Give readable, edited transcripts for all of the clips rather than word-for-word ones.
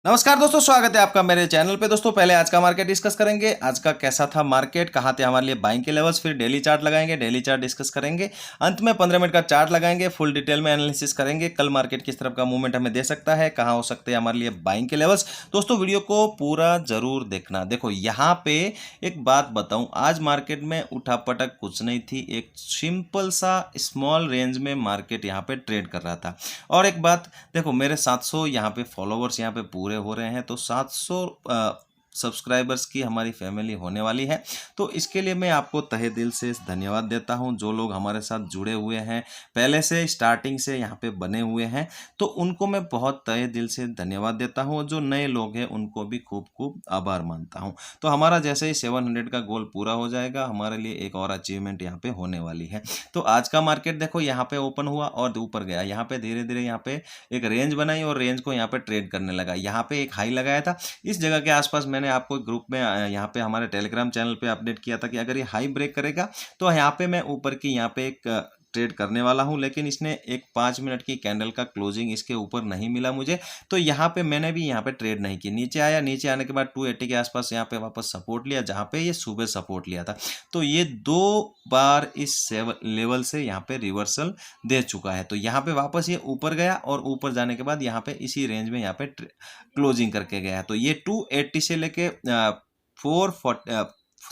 नमस्कार दोस्तों, स्वागत है आपका मेरे चैनल पे। दोस्तों पहले आज का मार्केट डिस्कस करेंगे। आज का कैसा था मार्केट, कहाँ थे हमारे लिए बाइंग के लेवल्स, फिर डेली चार्ट लगाएंगे, डेली चार्ट डिस्कस करेंगे, अंत में 15 मिनट का चार्ट लगाएंगे, फुल डिटेल में एनालिसिस करेंगे। कल मार्केट किस तरफ का मूवमेंट हमें दे सकता है, कहाँ हो सकते हैं हमारे लिए बाइंग के लेवल्स। दोस्तों वीडियो को पूरा जरूर देखना। देखो यहाँ पे एक बात बताऊं, आज मार्केट में उठापटक कुछ नहीं थी। एक सिंपल सा स्मॉल रेंज में मार्केट यहाँ पे ट्रेड कर रहा था। और एक बात देखो, मेरे 700 यहाँ पे फॉलोवर्स यहाँ पे पूरे हो रहे हैं, तो 700 सब्सक्राइबर्स की हमारी फैमिली होने वाली है। तो इसके लिए मैं आपको तहे दिल से धन्यवाद देता हूं। जो लोग हमारे साथ जुड़े हुए हैं, पहले से स्टार्टिंग से यहाँ पे बने हुए हैं, तो उनको मैं बहुत तहे दिल से धन्यवाद देता हूं। जो नए लोग हैं उनको भी खूब खूब आभार मानता हूं। तो हमारा जैसे ही 700 का गोल पूरा हो जाएगा, हमारे लिए एक और अचीवमेंट यहाँ पे होने वाली है। तो आज का मार्केट देखो, यहाँ पे ओपन हुआ और ऊपर गया। यहाँ पे धीरे धीरे यहाँ पे एक रेंज बनाई और रेंज को यहाँ पे ट्रेड करने लगा। यहाँ पे एक हाई लगाया था। इस जगह के आसपास मैंने आपको ग्रुप में यहाँ पे हमारे टेलीग्राम चैनल पे अपडेट किया था कि अगर ये हाई ब्रेक करेगा तो यहाँ पे मैं ऊपर की यहाँ पे एक ट्रेड करने वाला हूं। लेकिन इसने एक 5 मिनट की कैंडल का क्लोजिंग इसके ऊपर नहीं मिला मुझे, तो यहाँ पे मैंने भी यहाँ पे ट्रेड नहीं की। नीचे आया, नीचे आने के बाद 280 के आसपास यहाँ पे वापस सपोर्ट लिया, जहाँ पे ये सुबह सपोर्ट लिया था। तो ये 2 बार इस लेवल से यहाँ पे रिवर्सल दे चुका है। तो यहाँ पे वापस ये ऊपर गया और ऊपर जाने के बाद यहाँ पे इसी रेंज में यहाँ पे क्लोजिंग करके गया है। तो ये 280 से लेके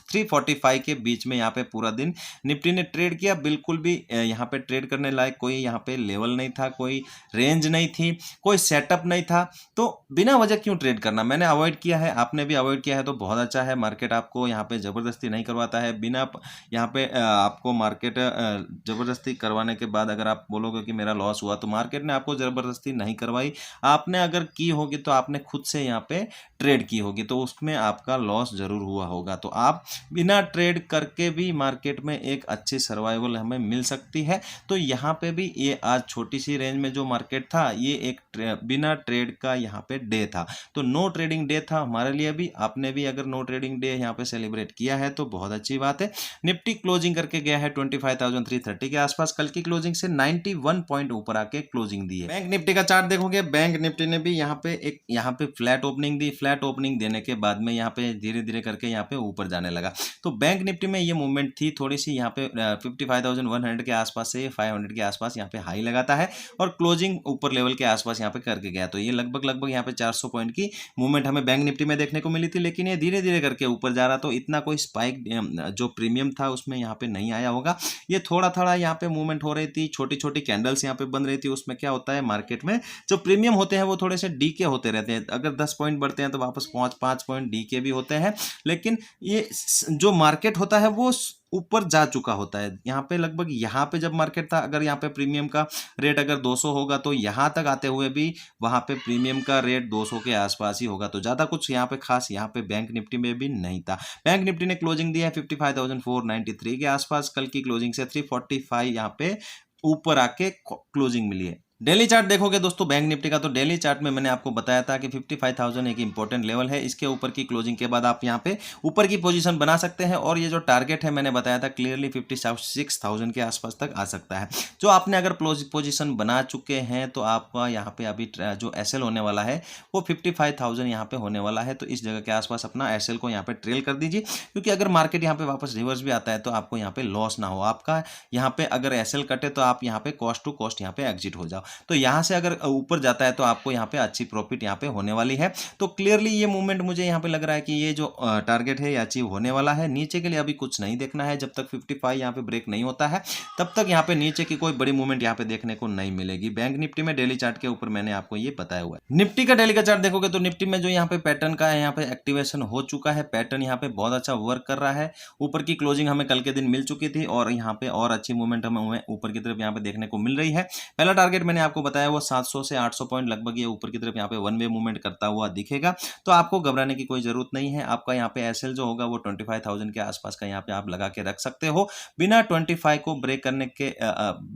345 के बीच में यहाँ पे पूरा दिन निफ्टी ने ट्रेड किया। बिल्कुल भी यहाँ पे ट्रेड करने लायक कोई यहाँ पे लेवल नहीं था, कोई रेंज नहीं थी, कोई सेटअप नहीं था। तो बिना वजह क्यों ट्रेड करना, मैंने अवॉइड किया है, आपने भी अवॉइड किया है तो बहुत अच्छा है। मार्केट आपको यहाँ पे ज़बरदस्ती नहीं करवाता है। बिना यहाँ पे आपको मार्केट ज़बरदस्ती करवाने के बाद अगर आप बोलोगे कि मेरा लॉस हुआ, तो मार्केट ने आपको ज़बरदस्ती नहीं करवाई। आपने अगर की होगी तो आपने खुद से यहाँ पे ट्रेड की होगी, तो उसमें आपका लॉस ज़रूर हुआ होगा। तो आप बिना ट्रेड करके भी मार्केट में एक अच्छी सर्वाइवल हमें मिल सकती है। तो यहाँ पे भी ये आज छोटी सी रेंज में जो मार्केट था, ये एक बिना ट्रेड का यहाँ पे डे था। तो नो ट्रेडिंग डे था हमारे लिए भी। आपने भी अगर नो ट्रेडिंग डे यहाँ पे सेलिब्रेट किया है तो बहुत अच्छी बात है। निफ्टी क्लोजिंग करके गया है 25,330 के आसपास। कल की क्लोजिंग से 91 पॉइंट ऊपर आके क्लोजिंग दी है। बैंक निफ्टी का चार्ट देखोगे, बैंक निफ्टी ने भी यहाँ पे फ्लैट ओपनिंग दी। फ्लैट ओपनिंग देने के बाद में यहाँ पे धीरे धीरे करके यहाँ पे ऊपर जाने लगा। तो बैंक निफ्टी में ये मूवमेंट थी थोड़ी सी। यहाँ पे 55,100 के आसपास से 500 के आसपास यहाँ पे हाई लगाता है और क्लोजिंग ऊपर लेवल के आसपास यहाँ पे करके गया। तो ये लगभग यहाँ पे 400 पॉइंट की मूवमेंट हमें बैंक निफ्टी में देखने को मिली थी। लेकिन ये धीरे धीरे करके ऊपर जा रहा, तो इतना कोई स्पाइक जो प्रीमियम था उसमें यहाँ पे नहीं आया होगा। ये थोड़ा थोड़ा यहाँ पे मूवमेंट हो रही थी, छोटी छोटी कैंडल्स यहाँ पे बन रही थी। उसमें क्या होता है, मार्केट में जो प्रीमियम होते हैं वो थोड़े से डीके होते रहते हैं। अगर 10 पॉइंट बढ़ते हैं तो वापस 5 पॉइंट डीके भी होते हैं। लेकिन ये जो मार्केट होता है वो ऊपर जा चुका होता है। यहाँ पे लगभग यहाँ पे जब मार्केट था, अगर यहाँ पे प्रीमियम का रेट अगर 200 होगा तो यहाँ तक आते हुए भी वहाँ पे प्रीमियम का रेट 200 के आसपास ही होगा। तो ज़्यादा कुछ यहाँ पे खास यहाँ पे बैंक निफ्टी में भी नहीं था। बैंक निफ्टी ने क्लोजिंग दिया है 55,493 के आसपास। कल की क्लोजिंग से 345 यहाँ पे ऊपर आके क्लोजिंग मिली है। डेली चार्ट देखोगे दोस्तों बैंक निफ्टी का, तो डेली चार्ट में मैंने आपको बताया था कि 55,000 एक इंपॉर्टेंट लेवल है। इसके ऊपर की क्लोजिंग के बाद आप यहाँ पे ऊपर की पोजीशन बना सकते हैं। और ये जो टारगेट है मैंने बताया था क्लियरली 56,000 के आसपास तक आ सकता है। जो आपने अगर पोजीशन बना चुके हैं तो आपका यहाँ पे अभी जो एसएल होने वाला है वो 55,000 यहाँ पे होने वाला है। तो इस जगह के आसपास अपना एसएल को यहाँ पे ट्रेल कर दीजिए, क्योंकि अगर मार्केट यहाँ पे वापस रिवर्स भी आता है तो आपको यहाँ पे लॉस ना हो। आपका यहाँ पे अगर एसएल कटे तो आप यहाँ पे कॉस्ट टू कॉस्ट यहाँ पे एग्जिट हो जाओ। तो यहाँ से अगर ऊपर जाता है तो आपको यहाँ पे अच्छी प्रॉफिट यहाँ पे होने वाली है। तो क्लियरली ये मूवमेंट मुझे यहाँ पे लग रहा है कि ये जो टारगेट है ये अचीव होने वाला है। नीचे के लिए अभी कुछ नहीं देखना है। जब तक 55 यहाँ पे ब्रेक नहीं होता है तब तक यहाँ पे नीचे की कोई बड़ी मूवमेंट यहाँ पे देखने को नहीं मिलेगी। बैंक निफ्टी में डेली चार्ट के ऊपर मैंने आपको ये बताया हुआ है। निफ्टी का डेली का चार्ट देखोगे तो निफ्टी में जो यहाँ पे पैटर्न का है, यहाँ पे एक्टिवेशन हो चुका है। पैटर्न यहाँ पे बहुत अच्छा वर्क कर रहा है। ऊपर की क्लोजिंग हमें कल के दिन मिल चुकी थी और यहाँ पे और अच्छी मूवमेंट हमें ऊपर की तरफ यहाँ पे देखने को मिल रही है। पहला टारगेट मैंने आपको बताया वो 700 से 800 पॉइंट लगभग ये ऊपर की तरफ यहाँ पे वन वे मूवमेंट करता हुआ दिखेगा। तो आपको घबराने की कोई जरूरत नहीं है। आपका यहाँ पे एसएल जो होगा वो 25,000 के आसपास का यहाँ पे आप लगा के रख सकते हो। बिना 25 को ब्रेक करने के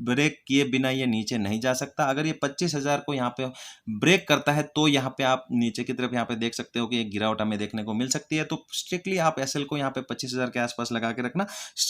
ब्रेक किए बिना ये नीचे नहीं जा सकता। अगर ये 25,000 को यहाँ पे ब्रेक करता है तो यहाँ पे आप नीचे की तरफ यहाँ पे देख सकते हो कि एक गिरावट हमें देखने को मिल सकती है। तो स्ट्रिक्टली आप एसएल को यहाँ पे 25,000 के आसपास लगा के रखना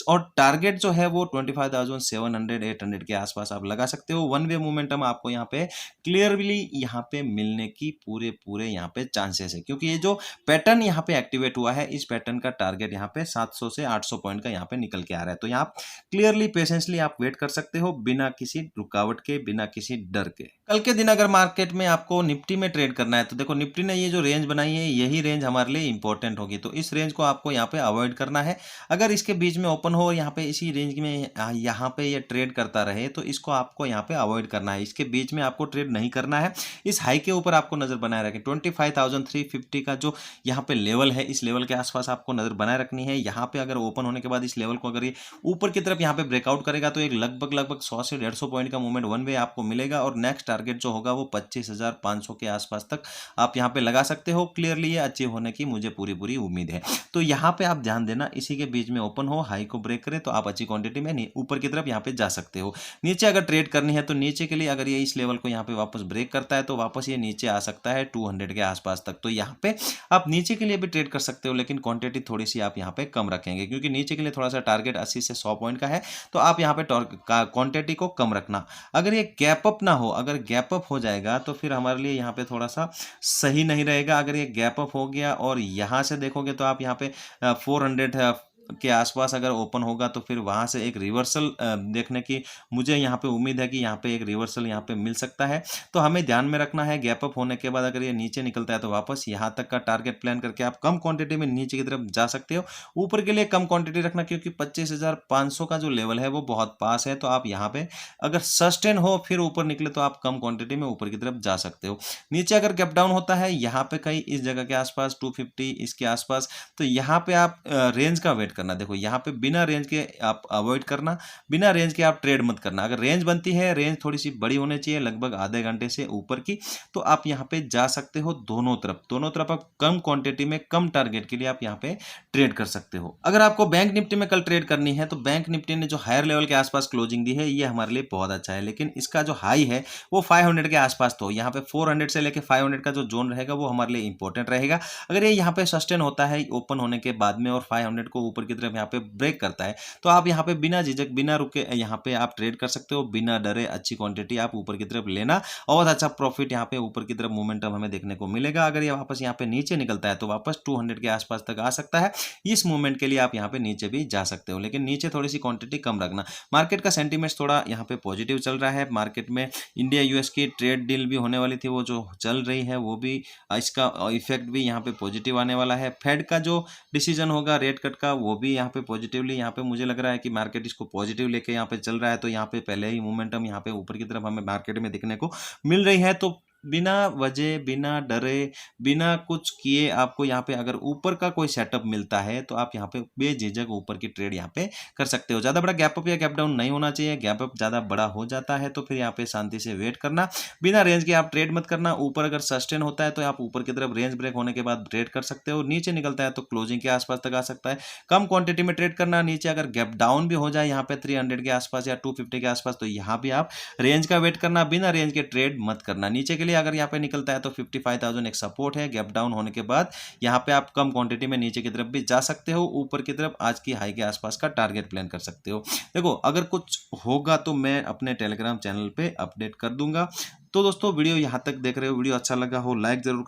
और टारगेट जो है वो 25,700 800 के आसपास आप लगा सकते हो। वन वे मोमेंटम आपको यहाँ पे क्लियरली यहाँ पे मिलने की पूरे यहाँ पे चांसेस है, क्योंकि ये जो पैटर्न यहाँ पे एक्टिवेट हुआ है, इस पैटर्न का टारगेट यहाँ पे 700 से 800 पॉइंट का यहाँ पे निकल के आ रहा है। तो यहाँ क्लियरली पेशेंसली आप वेट कर सकते हो बिना किसी रुकावट के, बिना किसी डर के। कल के दिन अगर मार्केट में आपको निफ्टी में ट्रेड करना है तो देखो निफ्टी ने ये जो रेंज बनाई है, यही रेंज हमारे लिए इंपॉर्टेंट होगी, तो इस रेंज को आपको यहाँ पे अवॉइड करना है। अगर इसके बीच में ओपन हो और यहाँ पे इसी रेंज में यहाँ पे ये ट्रेड करता रहे तो इसको आपको यहाँ पे अवॉइड करना है, इसके बीच में आपको ट्रेड नहीं करना है। इस हाई के ऊपर आपको नजर बनाए रखें। 25,350 का जो यहाँ पे लेवल है, इस लेवल के आसपास आपको नजर बनाए रखनी है। यहाँ पे अगर ओपन होने के बाद इस लेवल को अगर ये ऊपर की तरफ यहाँ पे ब्रेकआउट करेगा तो एक लगभग 100 से 150 पॉइंट का मूवमेंट वन वे आपको मिलेगा, और नेक्स्ट टारगेट जो होगा वो 25,500 के आसपास तक आप यहाँ पे लगा सकते हो। क्लियरली ये अचीव होने की मुझे पूरी उम्मीद है। तो यहाँ पे आप ध्यान देना, इसी के बीच में ओपन हो, हाई को ब्रेक करे तो आप अच्छी क्वांटिटी में ऊपर की तरफ यहाँ पे जा सकते हो। नीचे अगर ट्रेड करनी है तो नीचे के लिए अगर ये इस लेवल को यहाँ पे वापस ब्रेक करता है तो वापस ये नीचे आ सकता है 200 के आसपास तक। तो यहाँ पे आप नीचे के लिए भी ट्रेड कर सकते हो, लेकिन क्वांटिटी थोड़ी सी आप यहाँ पे कम रखेंगे, क्योंकि नीचे के लिए थोड़ा सा टारगेट 80 से 100 पॉइंट का है, तो आप यहाँ पे क्वांटिटी को कम रखना। अगर ये गैप अप ना हो, अगर गैप अप हो जाएगा तो फिर हमारे लिए यहाँ पे थोड़ा सा सही नहीं रहेगा। अगर ये गैप अप हो गया और यहाँ से देखोगे तो आप यहाँ पे 400 के आसपास अगर ओपन होगा तो फिर वहां से एक रिवर्सल देखने की मुझे यहाँ पे उम्मीद है कि यहाँ पे एक रिवर्सल यहाँ पे मिल सकता है। तो हमें ध्यान में रखना है, गैप अप होने के बाद अगर ये नीचे निकलता है तो वापस यहाँ तक का टारगेट प्लान करके आप कम क्वांटिटी में नीचे की तरफ जा सकते हो। ऊपर के लिए कम क्वांटिटी रखना, क्योंकि 25,500 का जो लेवल है वो बहुत पास है। तो आप यहाँ पे अगर सस्टेन हो फिर ऊपर निकले तो आप कम क्वांटिटी में ऊपर की तरफ जा सकते हो। नीचे अगर गैप डाउन होता है यहाँ पे कहीं इस जगह के आसपास 250 इसके आसपास, तो यहाँ पे आप रेंज का वेट करना। देखो यहाँ पे बिना रेंज के आप अवॉइड करना, बिना रेंज के आप ट्रेड मत करना। अगर रेंज बनती है, रेंज थोड़ी सी बड़ी होनी चाहिए, लगभग आधे घंटे से ऊपर की, तो आप यहाँ पे जा सकते हो दोनों तरफ आप कम क्वांटिटी में कम टारगेट के लिए आप यहाँ पे ट्रेड कर सकते हो। अगर आपको बैंक निफ्टी में कल ट्रेड करनी है तो बैंक निफ्टी ने जो हायर लेवल के आसपास क्लोजिंग दी है ये हमारे लिए बहुत अच्छा है, लेकिन इसका जो हाई है वो 500 के आसपास, तो यहाँ पे 400 से लेके 500 का जो जोन रहेगा वो हमारे लिए इंपॉर्टेंट रहेगा। अगर ये यहाँ पे सस्टेन होता है ओपन होने के बाद में और 500 को ऊपर की तरफ यहाँ पे ब्रेक करता है तो आप यहाँ पे बिना झिझक बिना रुके यहाँ पे आप ट्रेड कर सकते हो, बिना डरे अच्छी क्वांटिटी आप ऊपर की तरफ लेना, और अच्छा प्रॉफिट यहाँ पे ऊपर की तरफ मोमेंटम हमें देखने को मिलेगा। अगर ये वापस यहाँ पे नीचे निकलता है तो वापस 200 के आसपास तक आ सकता है। इस मूवमेंट के लिए आप यहाँ पे नीचे भी जा सकते हो, लेकिन नीचे थोड़ी सी क्वांटिटी कम रखना। मार्केट का सेंटीमेंट थोड़ा यहाँ पे पॉजिटिव चल रहा है। मार्केट में इंडिया यूएस की ट्रेड डील भी होने वाली थी, वो जो चल रही है वो भी इसका इफेक्ट भी यहाँ पे पॉजिटिव आने वाला है। फेड का जो डिसीजन होगा रेट कट का वो भी यहाँ पे पॉजिटिवली, यहाँ पे मुझे लग रहा है कि मार्केट इसको पॉजिटिव लेके यहाँ पे चल रहा है। तो यहाँ पे पहले ही मोमेंटम यहाँ पे ऊपर की तरफ हमें मार्केट में दिखने को मिल रही है। तो बिना वजह, बिना डरे, बिना कुछ किए आपको यहाँ पे अगर ऊपर का कोई सेटअप मिलता है तो आप यहाँ पे बेझिझक ऊपर की ट्रेड यहाँ पे कर सकते हो। ज़्यादा बड़ा गैप अप या गैप डाउन नहीं होना चाहिए। गैप अप ज़्यादा बड़ा हो जाता है तो फिर यहाँ पे शांति से वेट करना, बिना रेंज के आप ट्रेड मत करना। ऊपर अगर सस्टेन होता है तो आप ऊपर की तरफ रेंज ब्रेक होने के बाद ट्रेड कर सकते हो। नीचे निकलता है तो क्लोजिंग के आसपास तक आ सकता है, कम क्वांटिटी में ट्रेड करना। नीचे अगर गैप डाउन भी हो जाए यहाँ पे 300 के आसपास या 250 के आसपास, तो यहाँ भी आप रेंज का वेट करना, बिना रेंज के ट्रेड मत करना। नीचे के लिए अगर यहाँ पे निकलता है तो 55,000 एक सपोर्ट है। गैप डाउन होने के बाद यहाँ पे आप कम क्वांटिटी में नीचे की तरफ भी जा सकते हो, ऊपर की तरफ आज की हाई के आसपास का टारगेट प्लान कर सकते हो। देखो अगर कुछ होगा तो मैं अपने टेलीग्राम चैनल पे अपडेट कर दूंगा। तो दोस्तों वीडियो यहाँ तक देख रहे हो, वीडियो अच्छा लगा हो लाइक जरूर करना।